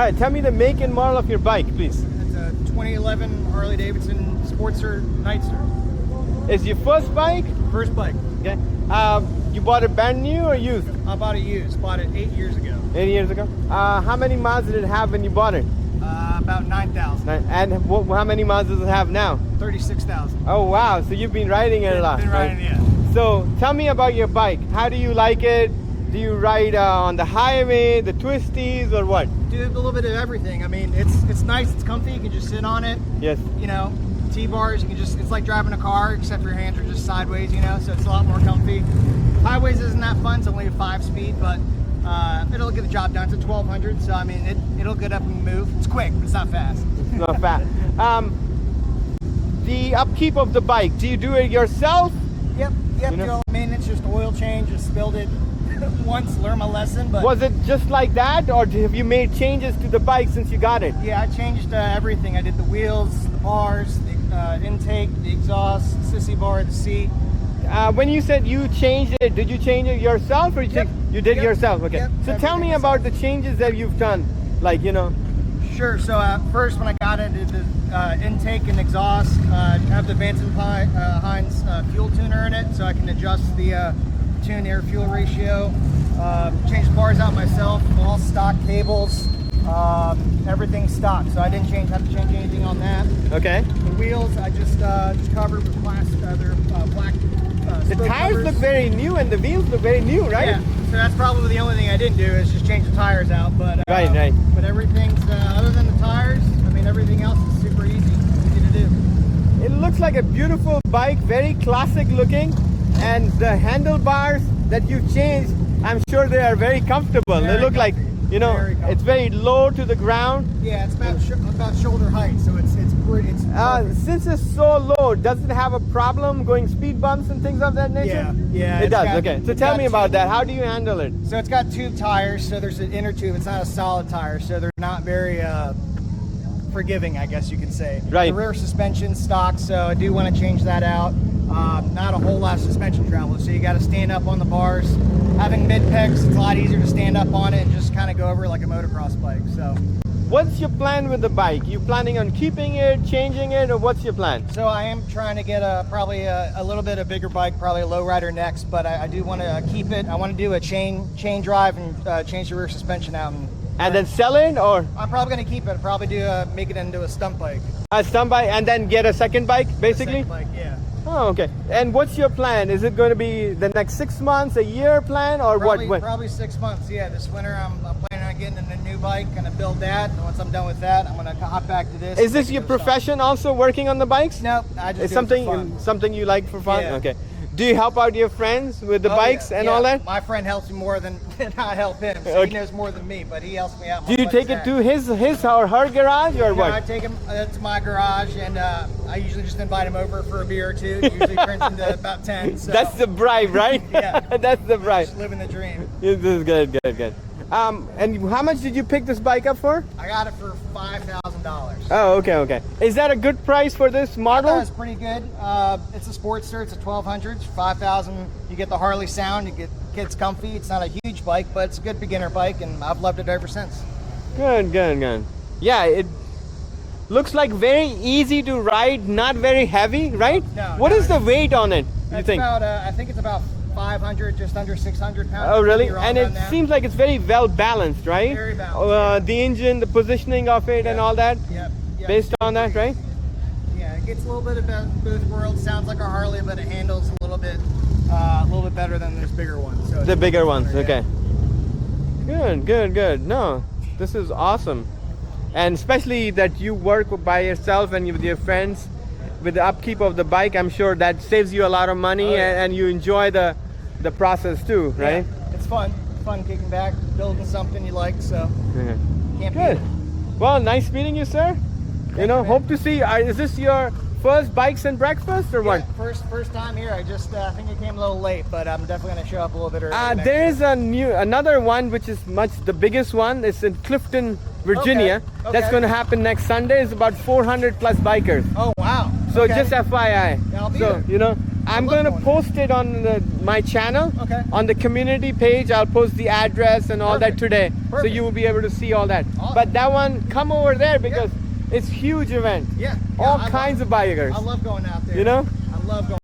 right, tell me the make and model of your bike, please. It's a 2011 Harley-Davidson Sportster Nightster. Is your first bike? First bike. Okay. You bought it brand new or used? I bought it used. Bought it 8 years ago. 8 years ago. How many miles did it have when you bought it? About 9,000. And how many miles does it have now? 36,000. Oh wow, so you've been riding it a lot. Been riding it. So tell me about your bike. How do you like it? Do you ride on the highway, the twisties, or what? Do a little bit of everything. I mean, it's nice, it's comfy, you can just sit on it. Yes. You know, T-bars, you can just, it's like driving a car, except your hands are just sideways, you know, so it's a lot more comfy. Highways isn't that fun, it's only a 5-speed, but it'll get the job done. It's a 1200, so I mean, it'll get up and move. It's quick, but it's not fast. It's not fast. The upkeep of the bike, do you do it yourself? Yep, You know? do all the maintenance, just oil change, just spilled it once, learned my lesson, but... Was it just like that, or have you made changes to the bike since you got it? Yeah, I changed everything. I did the wheels, the bars, the intake, the exhaust, sissy bar, the seat. When you said you changed it, did you change it yourself, or you did yourself? Okay. Yep, So tell me about the changes that you've done, like, you know. Sure. So first, when I got it, did the intake and exhaust. I have the Vance & Hines fuel tuner in it, so I can adjust the tune air fuel ratio. Change the bars out myself, all stock cables, everything stock. So I didn't have to change anything on that. Okay. The wheels, I just covered with plastic, black. The tires look very new and the wheels look very new, right? Yeah. So that's probably the only thing I didn't do is just change the tires out. But Right. But everything's other than the tires. I mean, everything else is super easy to do. It looks like a beautiful bike, very classic looking, and the handlebars that you've changed, I'm sure they are very comfortable. They look like, you know, it's very low to the ground. Yeah, it's about shoulder height, so it's pretty. Since it's so low, does it have a problem going speed bumps and things of that nature? Yeah. It does. Okay. So tell me about that. How do you handle it? So it's got tube tires. So there's an inner tube. It's not a solid tire, so they're not very forgiving, I guess you could say. Right. The rear suspension stock, so I do want to change that out. Not a whole lot of suspension travel, so you got to stand up on the bars. Having mid pegs, it's a lot easier to stand up on it and just kind of go over like a motocross bike. So, what's your plan with the bike? You planning on keeping it, changing it, or what's your plan? So I am trying to get probably a little bit of bigger bike, probably a lowrider next, but I do want to keep it. I want to do a chain drive and change the rear suspension out. And then sell it, or? I'm probably going to keep it. Probably make it into a stunt bike. A stunt bike, and then get a second bike, basically? Second bike, yeah. Oh, okay. And what's your plan? Is it going to be the next 6 months, a year plan, or Probably, what? Probably 6 months, yeah. This winter, I'm planning on getting a new bike, going to build that. And once I'm done with that, I'm going to hop back to this. Is this your profession also, working on the bikes? No, I just It's do it for fun. something you like for fun? Yeah. Okay. Do you help out your friends with the bikes and all that? My friend helps me more than I help him, so Okay. he knows more than me, but he helps me out. Do you take it to his or her garage, or No, what? I take him to my garage, and I usually just invite him over for a beer or two. It usually turns into about 10. So. That's the bribe, right? Yeah. That's the bribe. Just living the dream. This is good. And how much did you pick this bike up for? I got it for $5,000. Oh, okay. Is that a good price for this model? It's pretty good. It's a Sportster. It's a 1200. It's $5,000. You get the Harley sound. You get kids comfy. It's not a huge bike, but it's a good beginner bike, and I've loved it ever since. Good. Yeah, it looks like very easy to ride, not very heavy, right? No. What is the weight on it, you think? I think it's about 500, just under 600 pounds. Oh, really? You're And all it done now. seems like it's very well balanced, right? Very balanced, The engine, the positioning of it, and all that, Yep. based on that, right? Yeah, it gets a little bit about both worlds. Sounds like a Harley, but it handles a little bit better than those bigger ones. So The bigger ones, better, okay. Good. No, this is awesome. And especially that you work by yourself and with your friends with the upkeep of the bike, I'm sure that saves you a lot of money. Oh, yeah. and you enjoy the process too, right? Yeah, it's fun. Fun kicking back, building something you like, so Yeah. can't beat Good. it. Well, nice meeting you, sir. you, man. Hope to see. Is this your first bikes and breakfast or what? Yeah, first time here. I just I think it came a little late, but I'm definitely gonna show up a little bit early. There is another one which is the biggest one. It's in Clifton, Virginia. Okay. That's going to happen next Sunday. It's about 400 plus bikers. Oh wow. So Okay. just FYI. Yeah, I'll be so there. you know, I'm going to post it on my channel. Okay. On the community page, I'll post the address and all that today. So Perfect. you will be able to see all that. Awesome. But that one, come over there because it's huge event. Yeah. All kinds of bikers. I love going out there. You know? I love going.